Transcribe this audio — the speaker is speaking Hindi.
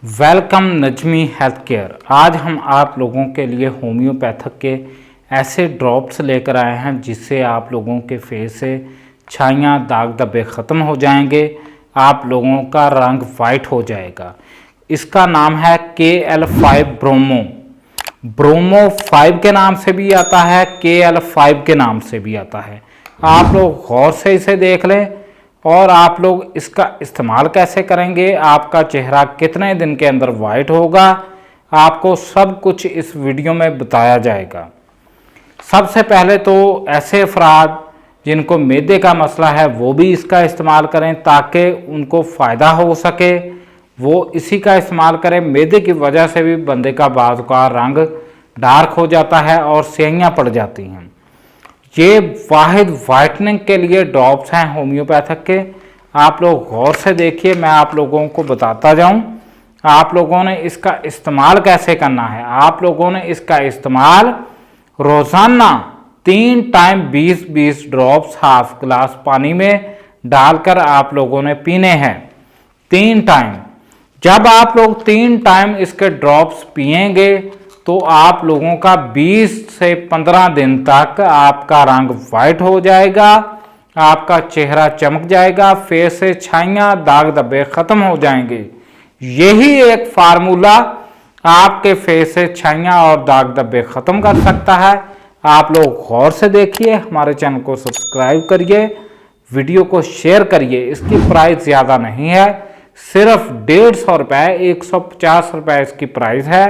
Welcome Najmi health care. आज हम आप लोगों के लिए होम्योपैथिक के ऐसे ड्रॉप्स लेकर आए हैं जिससे आप लोगों के फेस से छाइयाँ दाग धब्बे ख़त्म हो जाएंगे, आप लोगों का रंग वाइट हो जाएगा। इसका नाम है KL5 ब्रोमो 5 के नाम से भी आता है, KL5 के नाम से भी आता है। आप लोग गौर से इसे देख लें और आप लोग इसका इस्तेमाल कैसे करेंगे, आपका चेहरा कितने दिन के अंदर वाइट होगा, आपको सब कुछ इस वीडियो में बताया जाएगा। सबसे पहले तो ऐसे अफराद जिनको मैदे का मसला है वो भी इसका इस्तेमाल करें ताकि उनको फ़ायदा हो सके, वो इसी का इस्तेमाल करें। मैदे की वजह से भी बंदे का बाज़ का रंग डार्क हो जाता है और स्याहियाँ पड़ जाती हैं। ये वाहिद वाइटनिंग के लिए ड्रॉप्स हैं होम्योपैथिक के। आप लोग गौर से देखिए, मैं आप लोगों को बताता जाऊं। आप लोगों ने इसका इस्तेमाल कैसे करना है। आप लोगों ने इसका इस्तेमाल रोज़ाना 3 टाइम 20-20 ड्रॉप्स हाफ गिलास पानी में डालकर आप लोगों ने पीने हैं 3 टाइम। जब आप लोग 3 टाइम इसके ड्रॉप्स पिएंगे तो आप लोगों का 20 से 15 दिन तक आपका रंग वाइट हो जाएगा, आपका चेहरा चमक जाएगा, फेस से छाइयाँ दाग धब्बे ख़त्म हो जाएंगे। यही एक फार्मूला आपके फेस से छाइयाँ और दाग धब्बे ख़त्म कर सकता है। आप लोग गौर से देखिए, हमारे चैनल को सब्सक्राइब करिए, वीडियो को शेयर करिए। इसकी प्राइस ज़्यादा नहीं है, सिर्फ 150 रुपये, 150 रुपये इसकी प्राइस है।